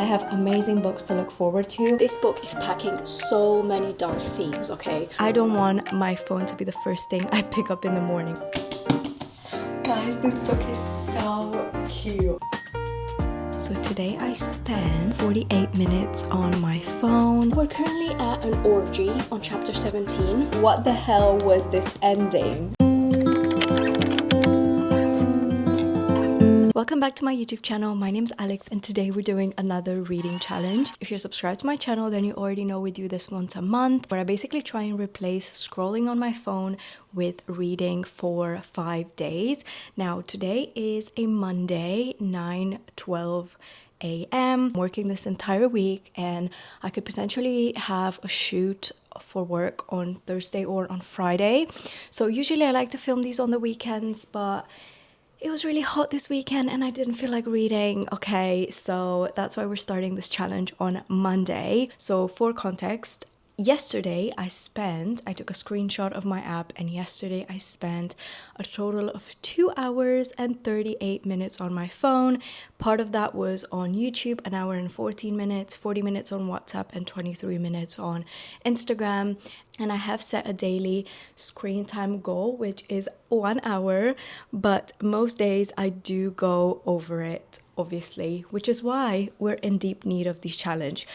I have amazing books to look forward to. This book is packing so many dark themes, okay? I don't want my phone to be the first thing I pick up in the morning. Guys, this book is so cute. So today I spent 48 minutes on my phone. We're currently at an orgy on chapter 17. What the hell was this ending? Welcome back to my YouTube channel. My name's Alex and today we're doing another reading challenge. If you're subscribed to my channel, then you already know we do this once a month, where I basically try and replace scrolling on my phone with reading for 5 days. Now today is a Monday, 9:12 a.m. Working this entire week and I could potentially have a shoot for work on Thursday or on Friday. So usually I like to film these on the weekends, but it was really hot this weekend and I didn't feel like reading. Okay, so that's why we're starting this challenge on Monday. So for context, yesterday I took a screenshot of my app and yesterday I spent a total of 2 hours and 38 minutes on my phone. Part of that was on YouTube, 1 hour and 14 minutes, 40 minutes on WhatsApp and 23 minutes on Instagram. And I have set a daily screen time goal, which is 1 hour, but most days I do go over it, obviously, which is why we're in deep need of this challenge.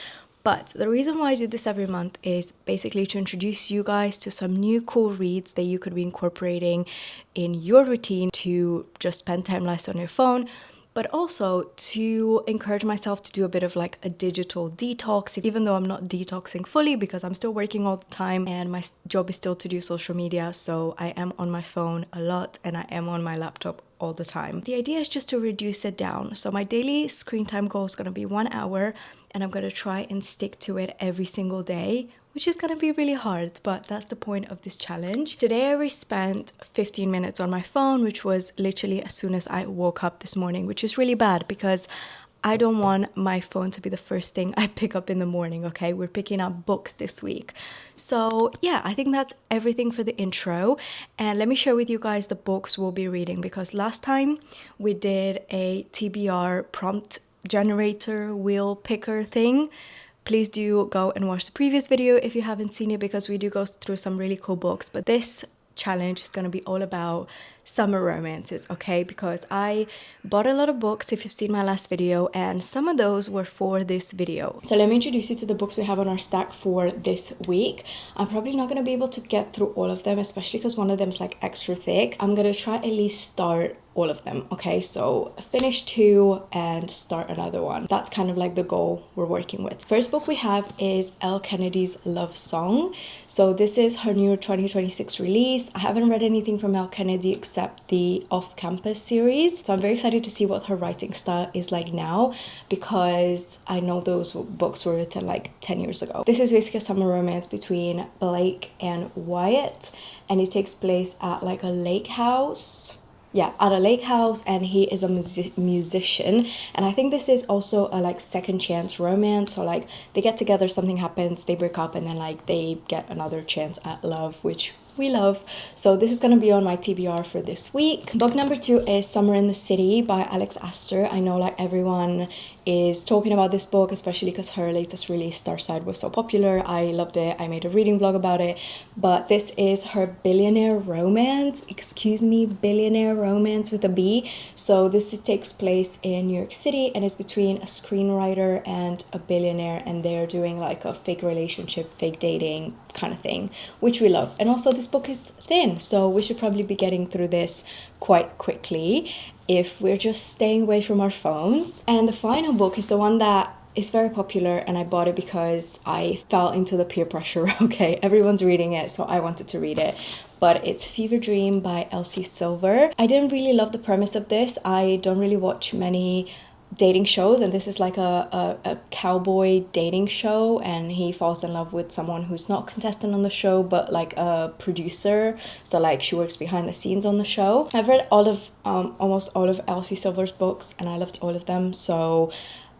But the reason why I do this every month is basically to introduce you guys to some new cool reads that you could be incorporating in your routine to just spend time less on your phone, but also to encourage myself to do a bit of like a digital detox, even though I'm not detoxing fully because I'm still working all the time and my job is still to do social media. So I am on my phone a lot and I am on my laptop all the time. The idea is just to reduce it down. So my daily screen time goal is going to be 1 hour and I'm going to try and stick to it every single day, which is going to be really hard, but that's the point of this challenge. Today I spent 15 minutes on my phone, which was literally as soon as I woke up this morning, which is really bad because I don't want my phone to be the first thing I pick up in the morning, okay? We're picking up books this week. So yeah, I think that's everything for the intro. And let me share with you guys the books we'll be reading, because last time we did a TBR prompt generator wheel picker thing. Please do go and watch the previous video if you haven't seen it, because we do go through some really cool books. But this challenge is going to be all about summer romances, okay? Because I bought a lot of books, if you've seen my last video, and some of those were for this video. So let me introduce you to the books we have on our stack for this week. I'm probably not going to be able to get through all of them, especially because one of them is like extra thick. I'm going to try at least start all of them, okay? So finish 2 and start another one. That's kind of like the goal we're working with. First book we have is Elle Kennedy's Love Song. So this is her new 2026 release. I haven't read anything from Elle Kennedy except the Off Campus series. So I'm very excited to see what her writing style is like now, because I know those books were written like 10 years ago. This is basically a summer romance between Blake and Wyatt, and it takes place at like a lake house. Yeah, at a lake house, and he is a musician, and I think this is also a like second chance romance. So like they get together, something happens, they break up, and then like they get another chance at love, which we love. So this is going to be on my TBR for this week. Book number 2 is Summer in the City by Alex Astor. I know like everyone is talking about this book, especially because her latest release, Starside, was so popular. I loved it. I made a reading vlog about it. But this is her billionaire romance. Excuse me, billionaire romance with a B. So this takes place in New York City and is between a screenwriter and a billionaire, and they're doing like a fake relationship, fake dating kind of thing, which we love. And also this book is thin, so we should probably be getting through this quite quickly if we're just staying away from our phones. And the final book is the one that is very popular, and I bought it because I fell into the peer pressure, okay? Everyone's reading it, so I wanted to read it. But it's Fever Dream by Elsie Silver. I didn't really love the premise of this. I don't really watch many dating shows, and this is like a cowboy dating show, and he falls in love with someone who's not contestant on the show but like a producer, so like she works behind the scenes on the show. I've read all of almost all of Elsie Silver's books and I loved all of them, so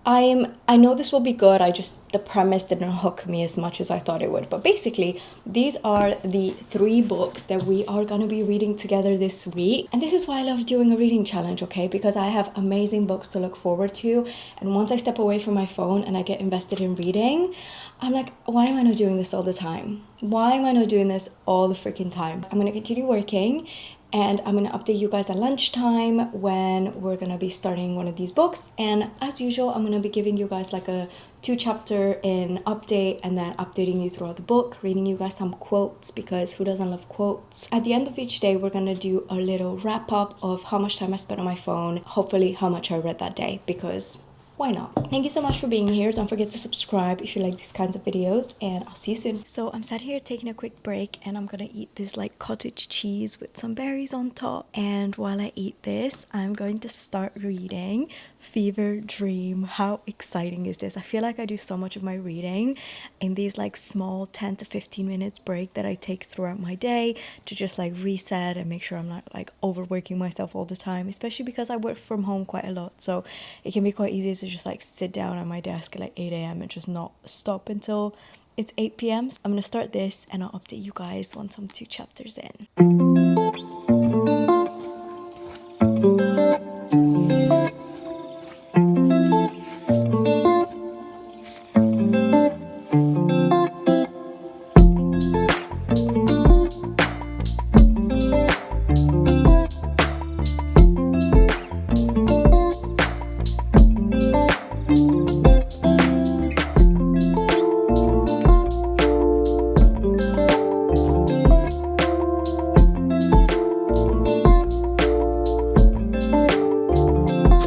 I know this will be good. The premise didn't hook me as much as I thought it would. But basically, these are the 3 books that we are going to be reading together this week. And this is why I love doing a reading challenge, okay? Because I have amazing books to look forward to. And once I step away from my phone and I get invested in reading, I'm like, why am I not doing this all the time? Why am I not doing this all the freaking time? I'm going to continue working, and I'm going to update you guys at lunchtime when we're going to be starting one of these books. And as usual, I'm going to be giving you guys like a 2-chapter in update, and then updating you throughout the book, reading you guys some quotes, because who doesn't love quotes? At the end of each day, we're going to do a little wrap up of how much time I spent on my phone, hopefully how much I read that day, because why not? Thank you so much for being here. Don't forget to subscribe if you like these kinds of videos, and I'll see you soon. So I'm sat here taking a quick break, and I'm gonna eat this like cottage cheese with some berries on top. And while I eat this, I'm going to start reading Fever Dream. How exciting is this? I feel like I do so much of my reading in these like small 10 to 15 minutes break that I take throughout my day to just like reset and make sure I'm not like overworking myself all the time, especially because I work from home quite a lot, so it can be quite easy to just like sit down at my desk at like 8 a.m. and just not stop until it's 8 p.m. So I'm gonna start this, and I'll update you guys once I'm 2 chapters in.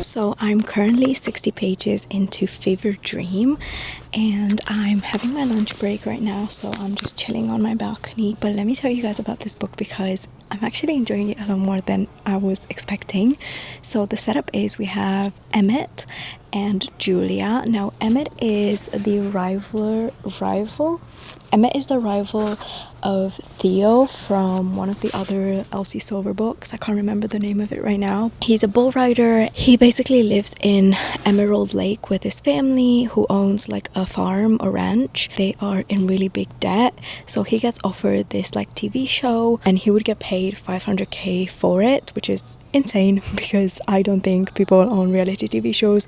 So I'm currently 60 pages into Fever Dream, and I'm having my lunch break right now, so I'm just chilling on my balcony. But let me tell you guys about this book, because I'm actually enjoying it a lot more than I was expecting. So the setup is we have Emmett and Julia. Now Emmett is the rival Emmett is the rival of Theo from one of the other Elsie Silver books. I can't remember the name of it right now. He's a bull rider. He basically lives in Emerald Lake with his family, who owns like a farm, a ranch. They are in really big debt, so he gets offered this like TV show, and he would get paid $500K for it, which is insane because I don't think people on reality TV shows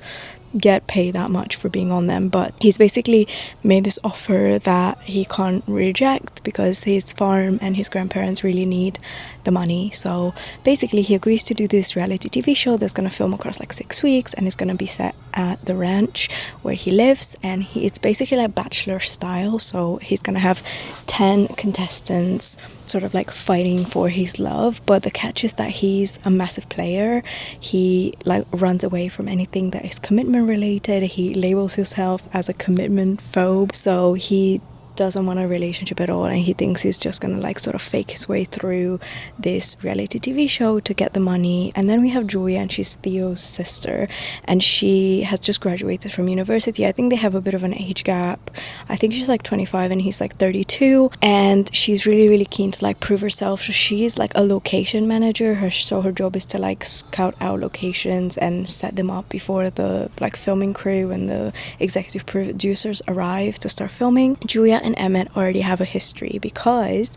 get paid that much for being on them. But he's basically made this offer that he can't reject because his farm and his grandparents really need the money. So basically he agrees to do this reality TV show that's going to film across like 6 weeks, and it's going to be set at the ranch where he lives, and it's basically like bachelor style. So he's going to have 10 contestants sort of like fighting for his love, but the catch is that he's a massive player. He like runs away from anything that is commitment related. He labels himself as a commitment phobe, so he doesn't want a relationship at all, and he thinks he's just gonna like sort of fake his way through this reality TV show to get the money. And then we have Julia, and she's Theo's sister, and she has just graduated from university. I think they have a bit of an age gap. I think she's like 25 and he's like 32, and she's really keen to like prove herself. So she's like a location manager. Her job is to like scout out locations and set them up before the like filming crew and the executive producers arrive to start filming. Julia and Emmett already have a history because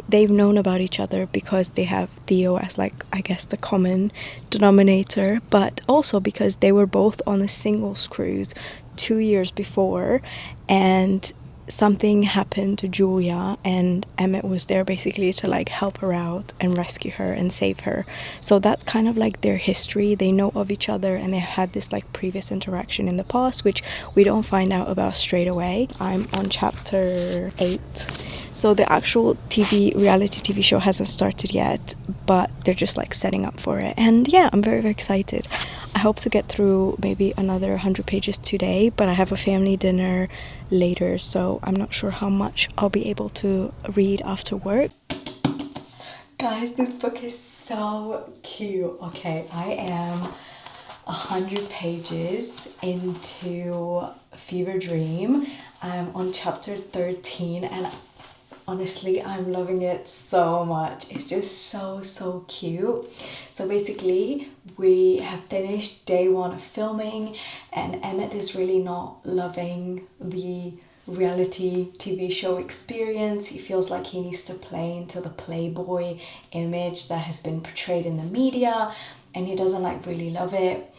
they've known about each other, because they have Theo as like, I guess, the common denominator, but also because they were both on a singles cruise 2 years before, and something happened to Julia, and Emmett was there basically to like help her out and rescue her and save her. So that's kind of like their history. They know of each other, and they had this like previous interaction in the past, which we don't find out about straight away. I'm on chapter 8, so the actual reality TV show hasn't started yet, but they're just like setting up for it. And yeah, I'm very excited. I hope to get through maybe another 100 pages today, but I have a family dinner later, so I'm not sure how much I'll be able to read after work. Guys, this book is so cute. Okay, I am 100 pages into Fever Dream. I'm on chapter 13, and Honestly, I'm loving it so much. It's just so cute. So basically, we have finished day one of filming, and Emmett is really not loving the reality TV show experience. He feels like he needs to play into the playboy image that has been portrayed in the media, and he doesn't like really love it.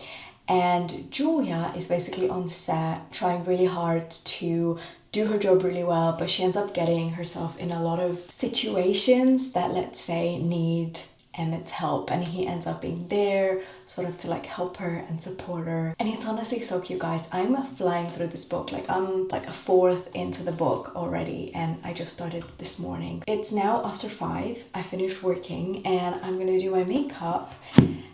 And Julia is basically on set trying really hard to do her job really well, but she ends up getting herself in a lot of situations that, let's say, need Emmett's help, and he ends up being there sort of to like help her and support her. And it's honestly so cute, guys. I'm flying through this book. Like, I'm like a fourth into the book already, and I just started this morning. It's now after 5. I finished working and I'm gonna do my makeup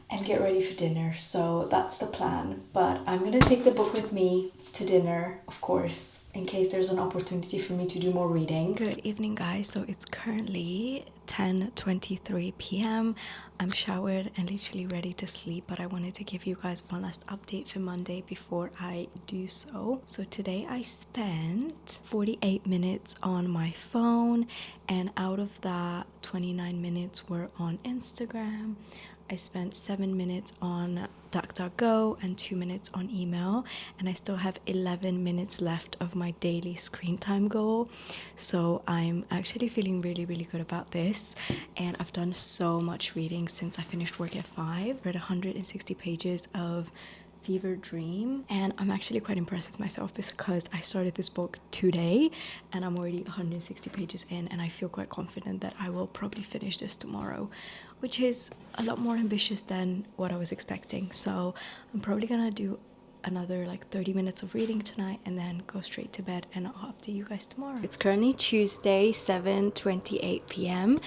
and get ready for dinner. So that's the plan. But I'm gonna take the book with me to dinner, of course, in case there's an opportunity for me to do more reading. Good evening, guys. So it's currently 10:23 p.m. I'm showered and literally ready to sleep, but I wanted to give you guys one last update for Monday before I do so. So today I spent 48 minutes on my phone, and out of that, 29 minutes were on Instagram. I spent 7 minutes on DuckDuckGo and 2 minutes on email, and I still have 11 minutes left of my daily screen time goal. So I'm actually feeling really good about this, and I've done so much reading since I finished work at 5. Read 160 pages of Fever Dream, and I'm actually quite impressed with myself because I started this book today and I'm already 160 pages in, and I feel quite confident that I will probably finish this tomorrow, which is a lot more ambitious than what I was expecting. So I'm probably gonna do another like 30 minutes of reading tonight and then go straight to bed, and I'll update you guys tomorrow. It's currently Tuesday, 7:28 p.m.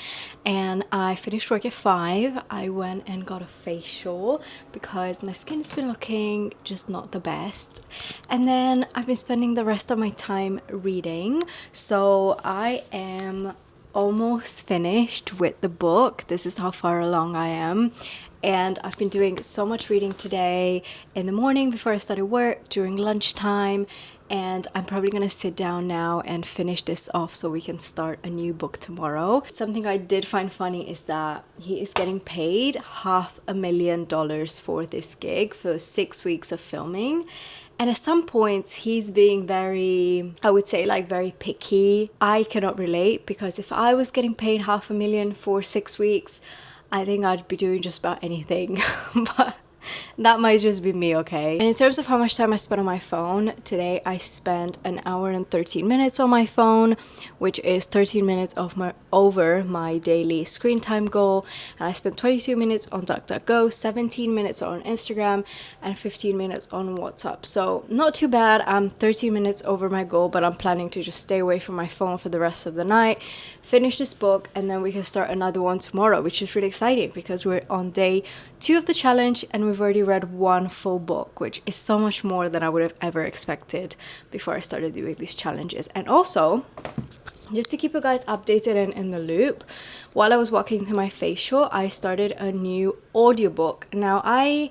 and I finished work at 5. I went and got a facial because my skin's been looking just not the best, and then I've been spending the rest of my time reading. So I am almost finished with the book. This is how far along I am. And I've been doing so much reading today, in the morning before I started work, during lunchtime, and I'm probably gonna sit down now and finish this off so we can start a new book tomorrow. Something I did find funny is that he is getting paid $500,000 for this gig for 6 weeks of filming. And at some points, he's being very, I would say, like very picky. I cannot relate, because if I was getting paid $500,000 for 6 weeks, I think I'd be doing just about anything. But that might just be me, okay? And in terms of how much time I spent on my phone, today I spent 1 hour and 13 minutes on my phone, which is 13 minutes of over my daily screen time goal. And I spent 22 minutes on DuckDuckGo, 17 minutes on Instagram, and 15 minutes on WhatsApp. So not too bad. I'm 13 minutes over my goal, but I'm planning to just stay away from my phone for the rest of the night, finish this book, and then we can start another one tomorrow, which is really exciting because we're on day 2 of the challenge and we've already read 1 full book, which is so much more than I would have ever expected before I started doing these challenges. And also, just to keep you guys updated and in the loop, while I was walking to my facial, I started a new audiobook. Now, I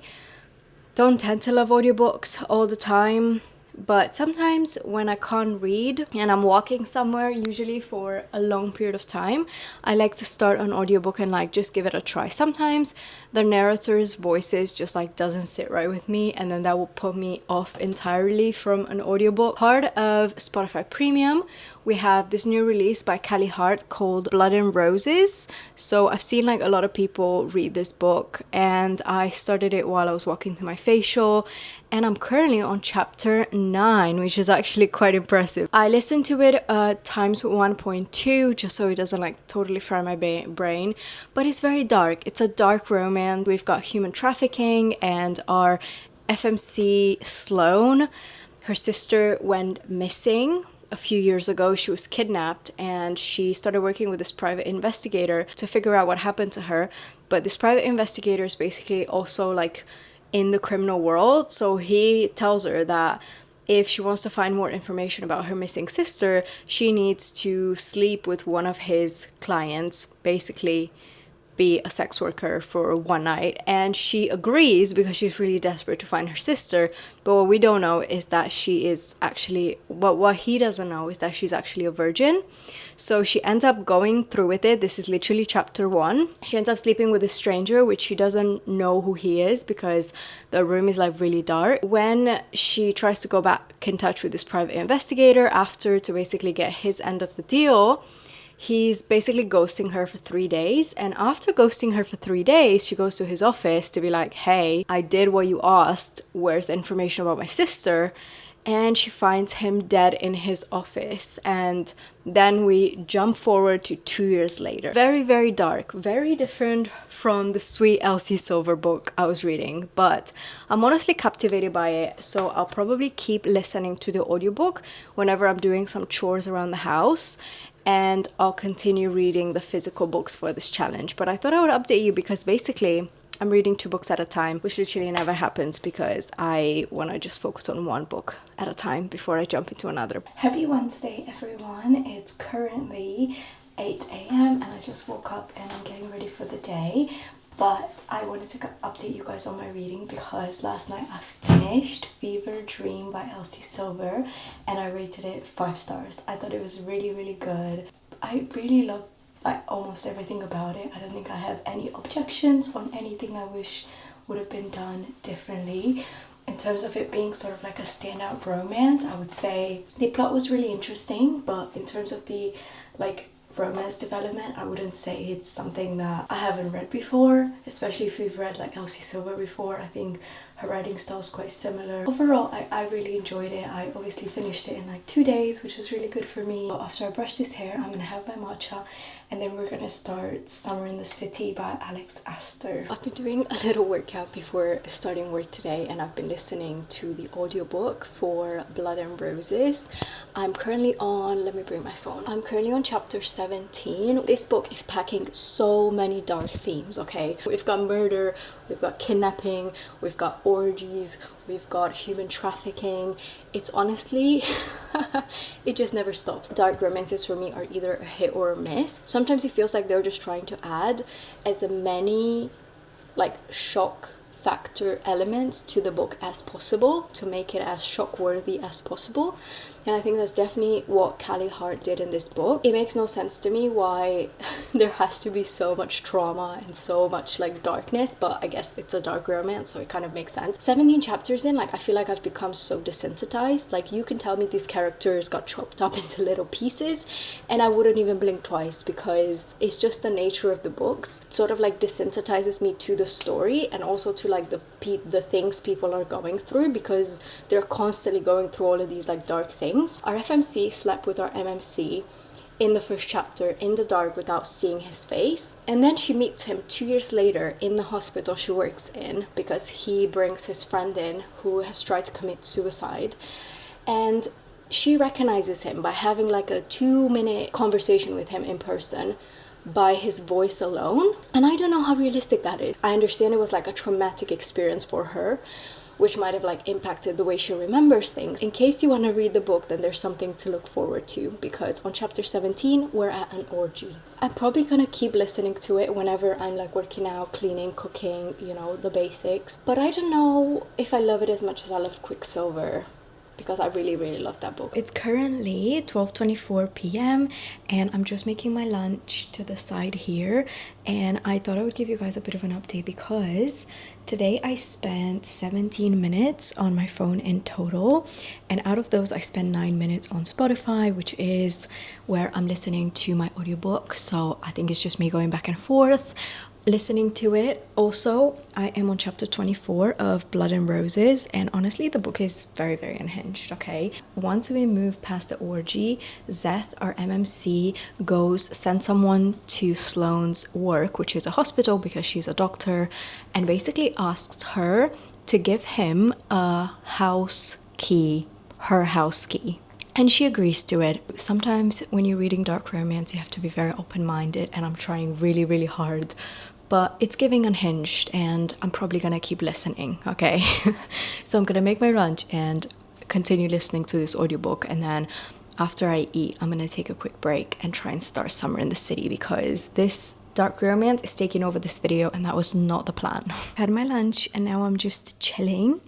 don't tend to love audiobooks all the time, but sometimes when I can't read and I'm walking somewhere, usually for a long period of time, I like to start an audiobook and like just give it a try. Sometimes the narrator's voices just like doesn't sit right with me, and then that will put me off entirely from an audiobook. Part of Spotify Premium, we have this new release by Callie Hart called Blood and Roses. So I've seen like a lot of people read this book, and I started it while I was walking to my facial, and I'm currently on chapter 9, which is actually quite impressive. I listened to it times 1.2 just so it doesn't like totally fry my brain, but it's very dark. It's a dark romance. We've got human trafficking, and our FMC Sloan, her sister, went missing a few years ago. She was kidnapped, and she started working with this private investigator to figure out what happened to her. But this private investigator is basically also like in the criminal world, so he tells her that if she wants to find more information about her missing sister, she needs to sleep with one of his clients, basically be a sex worker for one night, and she agrees because she's really desperate to find her sister. But what we don't know is that she is actually, what he doesn't know is that she's actually a virgin. So she ends up going through with it. This is literally chapter 1. She ends up sleeping with a stranger, which she doesn't know who he is because the room is like really dark. When she tries to go back in touch with this private investigator after to basically get his end of the deal, he's basically ghosting her for 3 days. And after ghosting her for 3 days, she goes to his office to be like, hey, I did what you asked. Where's the information about my sister? And she finds him dead in his office. And then we jump forward to 2 years later. Very, very dark, very different from the sweet Elsie Silver book I was reading, but I'm honestly captivated by it. So I'll probably keep listening to the audiobook whenever I'm doing some chores around the house, and I'll continue reading the physical books for this challenge. But I thought I would update you because basically I'm reading 2 books at a time, which literally never happens because I want to just focus on one book at a time before I jump into another. Happy Wednesday, everyone. It's currently 8 a.m. and I just woke up and I'm getting ready for the day. But I wanted to update you guys on my reading because last night I finished Fever Dream by Elsie Silver and I rated it 5 stars. I thought it was really, really good. I really love like almost everything about it. I don't think I have any objections on anything I wish would have been done differently. In terms of it being sort of like a standout romance, I would say the plot was really interesting, but in terms of the like romance development, I wouldn't say it's something that I haven't read before, especially if you've read like Elsie Silver before. I think her writing style is quite similar. Overall, I really enjoyed it. I obviously finished it in like 2 days, which was really good for me. So after I brush this hair, I'm gonna have my matcha and then we're gonna start Summer in the City by Alex Astor. I've been doing a little workout before starting work today and I've been listening to the audiobook for Blood and Roses. I'm currently on, let me bring my phone. I'm currently on chapter 17. This book is packing so many dark themes, okay? We've got murder, we've got kidnapping, we've got orgies, we've got human trafficking. It's honestly, it just never stops. Dark romances for me are either a hit or a miss. Sometimes it feels like they're just trying to add as many like shock factor elements to the book as possible to make it as shock worthy as possible. And I think that's definitely what Callie Hart did in this book. It makes no sense to me why there has to be so much trauma and so much like darkness, but I guess it's a dark romance, so it kind of makes sense. 17 chapters in, like I feel like I've become so desensitized. Like you can tell me these characters got chopped up into little pieces and I wouldn't even blink twice because it's just the nature of the books. It sort of like desensitizes me to the story and also to like the things people are going through because they're constantly going through all of these like dark things. Our FMC slept with our MMC in the first chapter in the dark without seeing his face, and then she meets him 2 years later in the hospital she works in because he brings his friend in who has tried to commit suicide, and she recognizes him by having like a 2-minute conversation with him in person by his voice alone. And I don't know how realistic that is. I understand it was like a traumatic experience for her, which might have like impacted the way she remembers things. In case you want to read the book, then there's something to look forward to because on chapter 17 we're at an orgy. I'm probably gonna keep listening to it whenever I'm like working out, cleaning, cooking, you know, the basics. But I don't know if I love it as much as I loved Quicksilver, because I really, really love that book. It's currently 12:24 p.m. and I'm just making my lunch to the side here, and I thought I would give you guys a bit of an update because today I spent 17 minutes on my phone in total, and out of those I spent 9 minutes on Spotify, which is where I'm listening to my audiobook. So I think it's just me going back and forth listening to it. Also, I am on chapter 24 of Blood and Roses, and honestly the book is very, very unhinged, okay? Once we move past the orgy, Zeth, our MMC, sends someone to Sloane's work, which is a hospital because she's a doctor, and basically asks her to give him a house key, her house key. And she agrees to it. Sometimes when you're reading dark romance, you have to be very open-minded, and I'm trying really, really hard. But it's giving unhinged, and I'm probably gonna keep listening, okay? So I'm gonna make my lunch and continue listening to this audiobook, and then after I eat, I'm gonna take a quick break and try and start Summer in the City because this dark romance is taking over this video, and that was not the plan. I had my lunch and now I'm just chilling,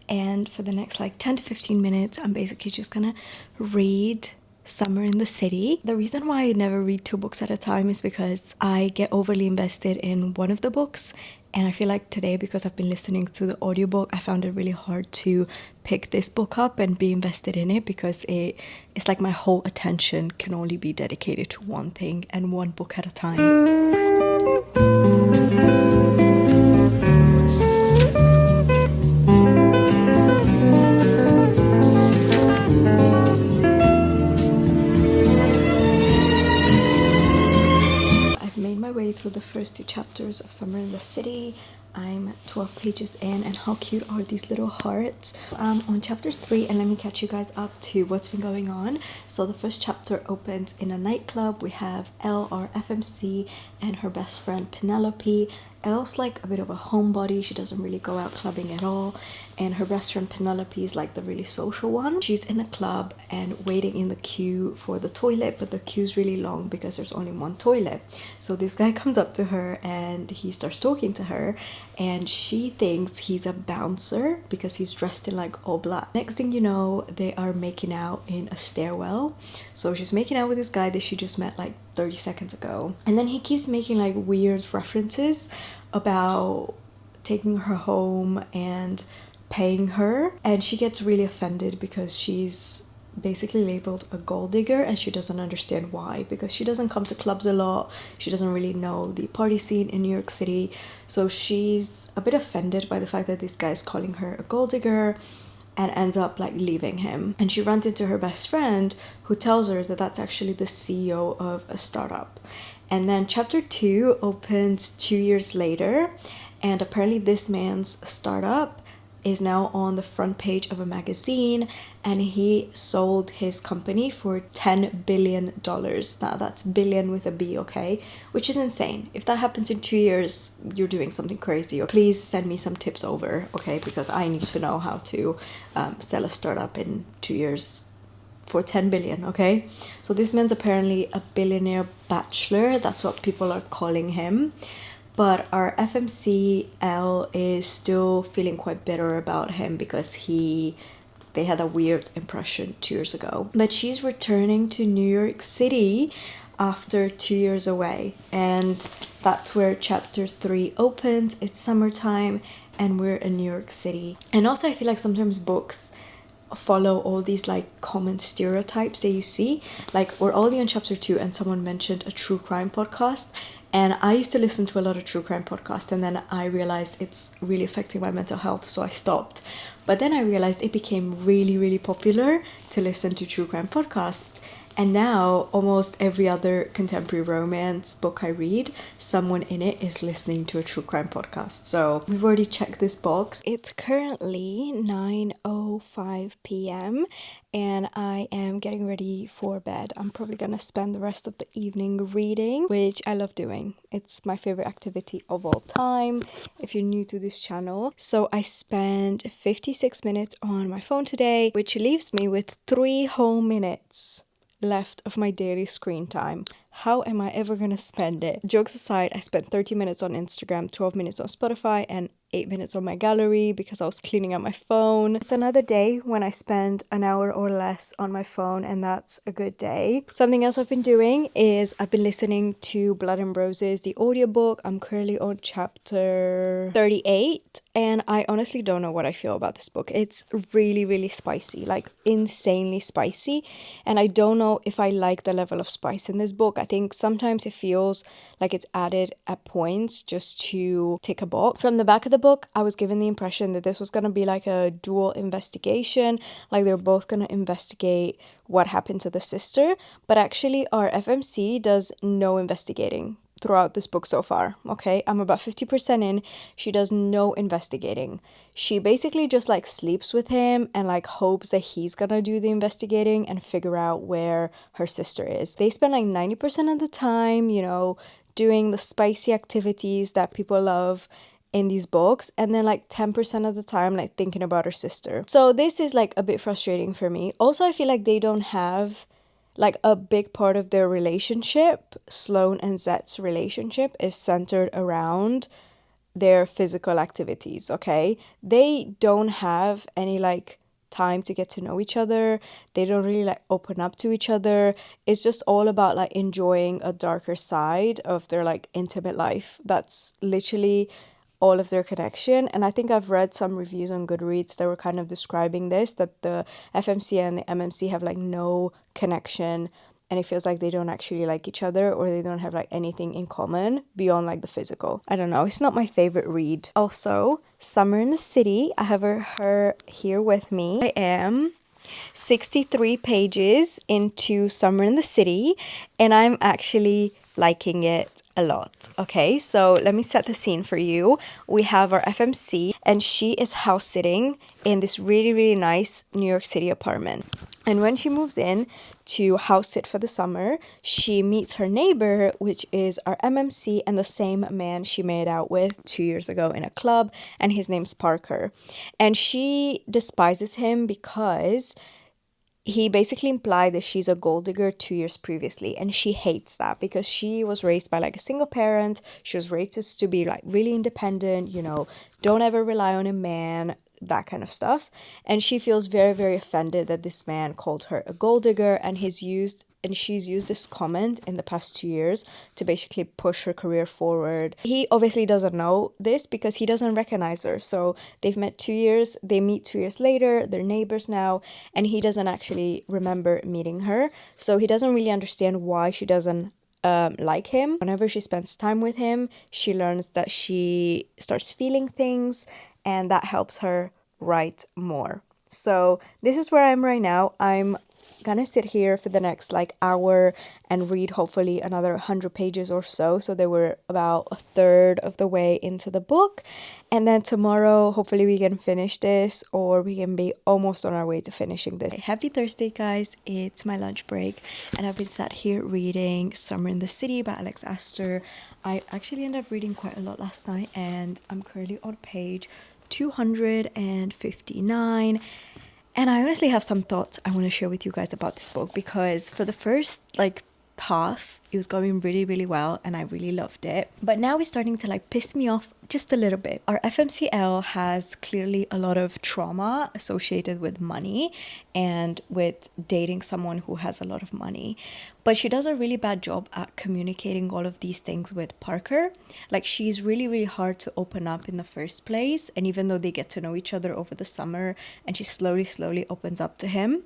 and for the next like 10 to 15 minutes I'm basically just gonna read Summer in the City. The reason why I never read 2 books at a time is because I get overly invested in one of the books, and I feel like today, because I've been listening to the audiobook, I found it really hard to pick this book up and be invested in it, because it's like my whole attention can only be dedicated to one thing and one book at a time. Through the first 2 chapters of Summer in the City. I'm 12 pages in, and how cute are these little hearts. On chapter 3, and let me catch you guys up to what's been going on. So the first chapter opens in a nightclub. We have Elle, our FMC, and her best friend Penelope. Elle's like a bit of a homebody. She doesn't really go out clubbing at all, and her best friend Penelope is like the really social one. She's in a club and waiting in the queue for the toilet, but the queue's really long because there's only one toilet. So this guy comes up to her and he starts talking to her, and she thinks he's a bouncer because he's dressed in like all black. Next thing you know, they are making out in a stairwell. So she's making out with this guy that she just met like 30 seconds ago, and then he keeps making like weird references about taking her home and paying her, and she gets really offended because she's basically labeled a gold digger, and she doesn't understand why, because she doesn't come to clubs a lot. She doesn't really know the party scene in New York City, so she's a bit offended by the fact that this guy is calling her a gold digger, and ends up like leaving him. And she runs into her best friend, who tells her that that's actually the CEO of a startup. And then chapter 2 opens 2 years later, and apparently this man's startup is now on the front page of a magazine, and he sold his company for $10 billion. Now that's billion with a B, okay? Which is insane. If that happens in 2 years, you're doing something crazy. Or please send me some tips over, okay? Because I need to know how to sell a startup in 2 years for 10 billion, okay? So this man's apparently a billionaire bachelor. That's what people are calling him. But our FMC Elle is still feeling quite bitter about him because they had a weird impression 2 years ago. But she's returning to New York City after 2 years away, and that's where chapter 3 opens. It's summertime and we're in New York City. And also I feel like sometimes books follow all these like common stereotypes that you see. Like we're already on chapter 2 and someone mentioned a true crime podcast, and I used to listen to a lot of true crime podcasts, and then I realized it's really affecting my mental health, so I stopped. But then I realized it became really, really popular to listen to true crime podcasts. And now almost every other contemporary romance book I read, someone in it is listening to a true crime podcast. So we've already checked this box. It's currently 9:05 p.m. and I am getting ready for bed. I'm probably gonna spend the rest of the evening reading, which I love doing. It's my favorite activity of all time if you're new to this channel. So I spent 56 minutes on my phone today, which leaves me with 3 whole minutes left of my daily screen time. How am I ever gonna spend it? Jokes aside, I spent 30 minutes on Instagram, 12 minutes on Spotify, and 8 minutes on my gallery because I was cleaning up my phone. It's another day when I spend an hour or less on my phone, and that's a good day. Something else I've been doing is I've been listening to Blood and Roses, the audiobook. I'm currently on chapter 38, and I honestly don't know what I feel about this book. It's really, really spicy, like insanely spicy, and I don't know if I like the level of spice in this book. I think sometimes it feels like it's added at points just to tick a box. From the back of the book, I was given the impression that this was going to be like a dual investigation, like they're both going to investigate what happened to the sister, but actually our FMC does no investigating throughout this book so far, okay? I'm about 50% in. She does no investigating. She basically just like sleeps with him and like hopes that he's gonna do the investigating and figure out where her sister is. They spend like 90% of the time, you know, doing the spicy activities that people love in these books, and then like 10% of the time like thinking about her sister. So this is like a bit frustrating for me. Also, I feel like they don't have like a big part of their relationship, Sloane and Zet's relationship, is centered around their physical activities, okay? They don't have any like time to get to know each other. They don't really like open up to each other. It's just all about like enjoying a darker side of their like intimate life. That's literally all of their connection. And I think I've read some reviews on Goodreads that were kind of describing this, that the FMC and the MMC have like no connection, and it feels like they don't actually like each other, or they don't have like anything in common beyond like the physical. I don't know, it's not my favorite read. Also, Summer in the City, I have her here with me. I am 63 pages into Summer in the City, and I'm actually liking it a lot. Okay, so let me set the scene for you. We have our FMC, and she is house sitting in this really, really nice New York City apartment. And when she moves in to house sit for the summer, she meets her neighbor, which is our MMC and the same man she made out with 2 years ago in a club, and his name's Parker. And she despises him because he basically implied that she's a gold digger 2 years previously, and she hates that because she was raised by like a single parent. She was raised to be like really independent, you know, don't ever rely on a man, that kind of stuff. And she feels very, very offended that this man called her a gold digger, and she's used this comment in the past 2 years to basically push her career forward. He obviously doesn't know this because he doesn't recognize her. So they've met 2 years, they meet 2 years later, they're neighbors now, and he doesn't actually remember meeting her. So he doesn't really understand why she doesn't like him. Whenever she spends time with him, she learns that she starts feeling things, and that helps her write more. So this is where I'm right now. I'm gonna sit here for the next like hour and read hopefully another 100 pages or so. So they were about a third of the way into the book, and then tomorrow hopefully we can finish this, or we can be almost on our way to finishing this. Happy Thursday, guys. It's my lunch break, and I've been sat here reading Summer in the City by Alex Astor. I actually ended up reading quite a lot last night, and I'm currently on page 259. And I honestly have some thoughts I want to share with you guys about this book, because for the first like half it was going really, really well and I really loved it, but now it's starting to like piss me off just a little bit. Our FMCL has clearly a lot of trauma associated with money and with dating someone who has a lot of money, but she does a really bad job at communicating all of these things with Parker. Like, she's really, really hard to open up in the first place, and even though they get to know each other over the summer and she slowly opens up to him,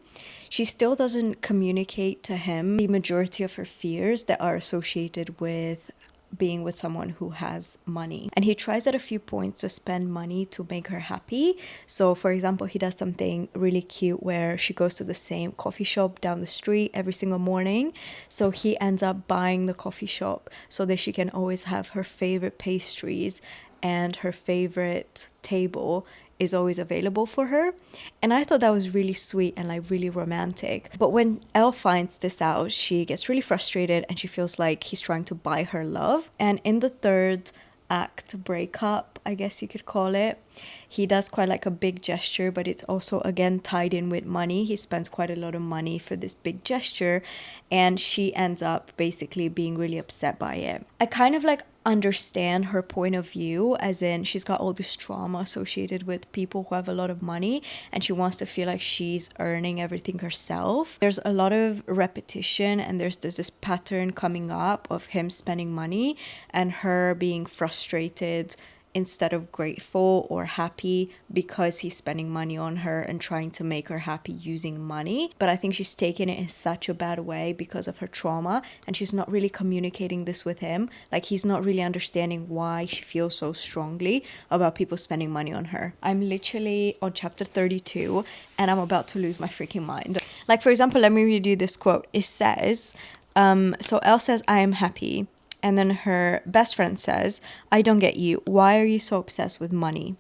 she still doesn't communicate to him the majority of her fears that are associated with being with someone who has money. And he tries at a few points to spend money to make her happy. So for example, he does something really cute where she goes to the same coffee shop down the street every single morning. So he ends up buying the coffee shop so that she can always have her favorite pastries, and her favorite table is always available for her. And I thought that was really sweet and like really romantic. But when Elle finds this out, she gets really frustrated and she feels like he's trying to buy her love. And in the third act breakup, I guess you could call it, he does quite like a big gesture, but it's also again tied in with money. He spends quite a lot of money for this big gesture, and she ends up basically being really upset by it. I kind of like understand her point of view, as in she's got all this trauma associated with people who have a lot of money, and she wants to feel like she's earning everything herself. There's a lot of repetition, and there's this pattern coming up of him spending money and her being frustrated instead of grateful or happy because he's spending money on her and trying to make her happy using money. But I think she's taking it in such a bad way because of her trauma, and she's not really communicating this with him. Like, he's not really understanding why she feels so strongly about people spending money on her. I'm literally on chapter 32 and I'm about to lose my freaking mind. Like, for example, let me read you this quote. It says, so Elle says, "I am happy." And then her best friend says, "I don't get you. Why are you so obsessed with money?"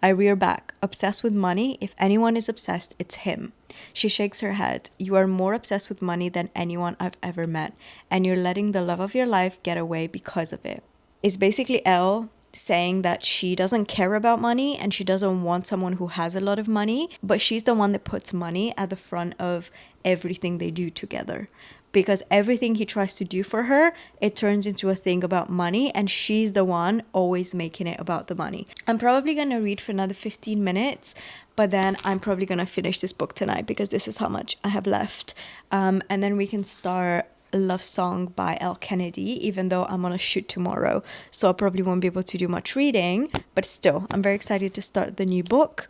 I rear back, "Obsessed with money? If anyone is obsessed, it's him." She shakes her head. "You are more obsessed with money than anyone I've ever met, and you're letting the love of your life get away because of it." It's basically Elle saying that she doesn't care about money and she doesn't want someone who has a lot of money, but she's the one that puts money at the front of everything they do together. Because everything he tries to do for her, it turns into a thing about money, and she's the one always making it about the money. I'm probably gonna read for another 15 minutes, but then I'm probably gonna finish this book tonight because this is how much I have left. And then we can start Love Song by Elle Kennedy, even though I'm on a shoot tomorrow, so I probably won't be able to do much reading, but still, I'm very excited to start the new book.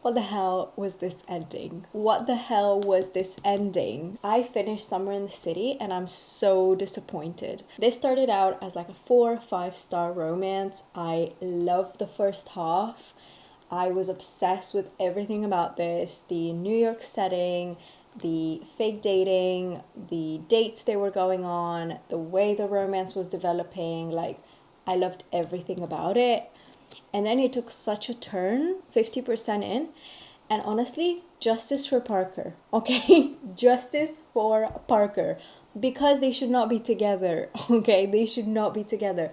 What the hell was this ending? What the hell was this ending? I finished Summer in the City and I'm so disappointed. This started out as like a 4 or 5 star romance. I loved the first half. I was obsessed with everything about this. The New York setting, the fake dating, the dates they were going on, the way the romance was developing. Like, I loved everything about it. And then it took such a turn, 50% in. And honestly, justice for Parker, okay? Justice for Parker. Because they should not be together, okay? They should not be together.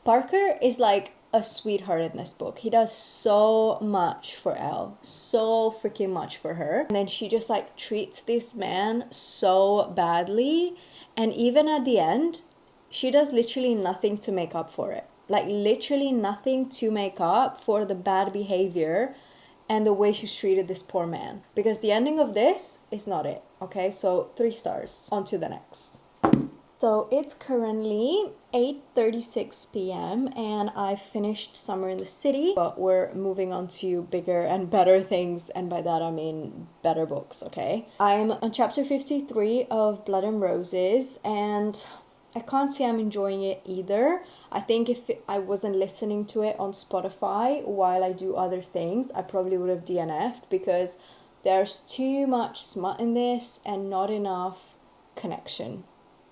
Parker is like a sweetheart in this book. He does so much for Elle. So freaking much for her. And then she just like treats this man so badly. And even at the end, she does literally nothing to make up for it. Like literally nothing to make up for the bad behavior and the way she's treated this poor man. Because the ending of this is not it. Okay, so 3 stars. On to the next. So it's currently 8:36 p.m. and I finished Summer in the City, but we're moving on to bigger and better things, and by that I mean better books, okay? I'm on chapter 53 of Blood and Roses, and I can't say I'm enjoying it either. I think if I wasn't listening to it on Spotify while I do other things, I probably would have DNF'd because there's too much smut in this and not enough connection,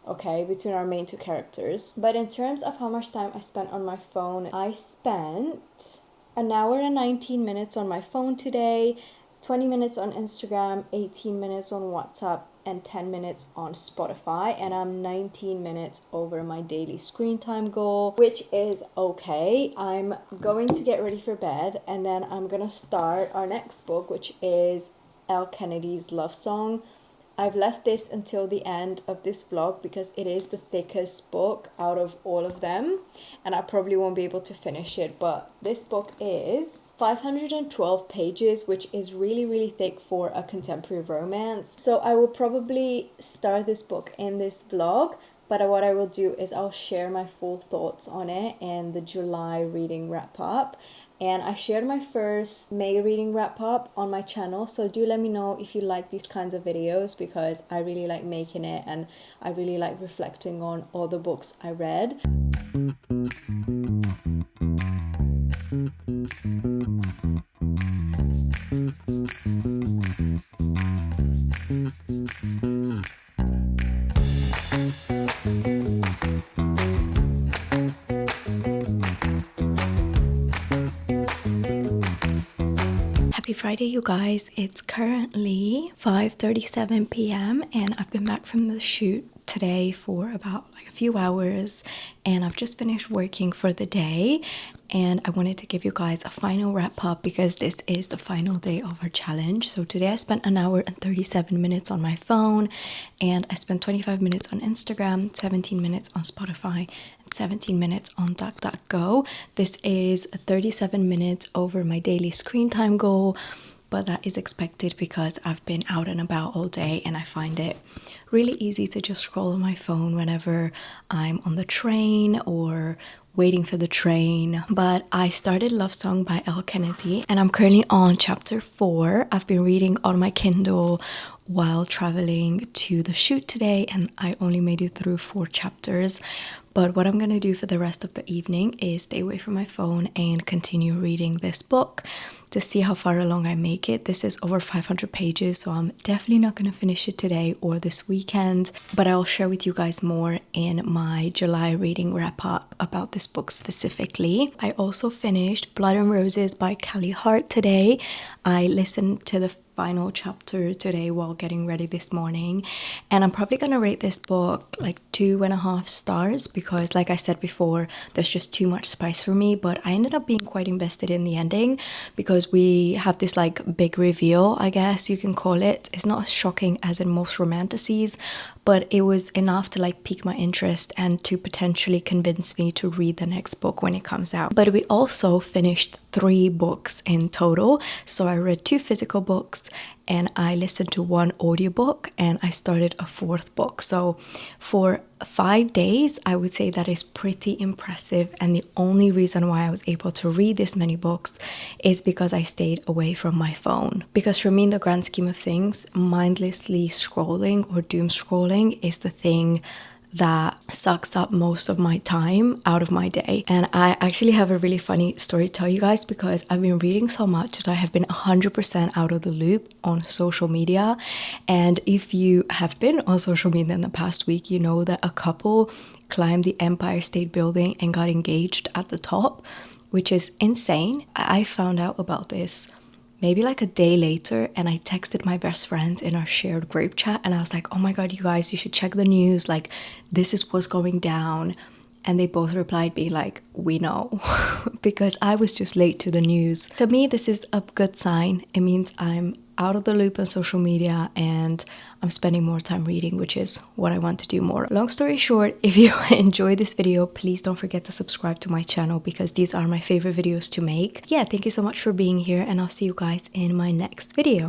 okay, between our main 2 characters. But in terms of how much time I spent on my phone, I spent an hour and 19 minutes on my phone today, 20 minutes on Instagram, 18 minutes on WhatsApp, and 10 minutes on Spotify, and I'm 19 minutes over my daily screen time goal, which is okay. I'm going to get ready for bed, and then I'm gonna start our next book, which is Elle Kennedy's Love Song. I've left this until the end of this vlog because it is the thickest book out of all of them, and I probably won't be able to finish it, but this book is 512 pages, which is really, really thick for a contemporary romance. So I will probably start this book in this vlog, but what I will do is I'll share my full thoughts on it in the July reading wrap up. And I shared my first May reading wrap up on my channel, so do let me know if you like these kinds of videos because I really like making it and I really like reflecting on all the books I read. Happy Friday, you guys. It's currently 5:37 p.m. and I've been back from the shoot today for about like a few hours, and I've just finished working for the day, and I wanted to give you guys a final wrap up because this is the final day of our challenge. So today I spent an hour and 37 minutes on my phone, and I spent 25 minutes on Instagram, 17 minutes on Spotify, 17 minutes on DuckDuckGo. This is 37 minutes over my daily screen time goal, but that is expected because I've been out and about all day and I find it really easy to just scroll on my phone whenever I'm on the train or waiting for the train. But I started Love Song by Elle Kennedy and I'm currently on chapter 4. I've been reading on my Kindle while traveling to the shoot today and I only made it through 4 chapters. But what I'm going to do for the rest of the evening is stay away from my phone and continue reading this book to see how far along I make it. This is over 500 pages, so I'm definitely not going to finish it today or this weekend. But I'll share with you guys more in my July reading wrap up about this book specifically. I also finished Blood and Roses by Callie Hart today. I listened to the final chapter today while getting ready this morning, and I'm probably gonna rate this book like 2.5 stars because, like I said before, there's just too much spice for me. But I ended up being quite invested in the ending because we have this like big reveal, I guess you can call it. It's not as shocking as in most romanticises, but it was enough to like pique my interest and to potentially convince me to read the next book when it comes out. But we also finished 3 books in total. So I read 2 physical books and I listened to 1 audiobook, and I started a 4th book. So for 5 days, I would say that is pretty impressive. And the only reason why I was able to read this many books is because I stayed away from my phone. Because for me, in the grand scheme of things, mindlessly scrolling or doom scrolling is the thing that sucks up most of my time out of my day. And I actually have a really funny story to tell you guys, because I've been reading so much that I have been 100% out of the loop on social media. And if you have been on social media in the past week, you know that a couple climbed the Empire State Building and got engaged at the top, which is insane. I found out about this maybe like a day later, and I texted my best friends in our shared group chat, and I was like, oh my god, you guys, you should check the news, like this is what's going down. And they both replied being like, we know. Because I was just late to the news. To me, this is a good sign. It means I'm out of the loop on social media and I'm spending more time reading, which is what I want to do more. Long story short, if you enjoyed this video, please don't forget to subscribe to my channel because these are my favorite videos to make. Yeah, thank you so much for being here, and I'll see you guys in my next video.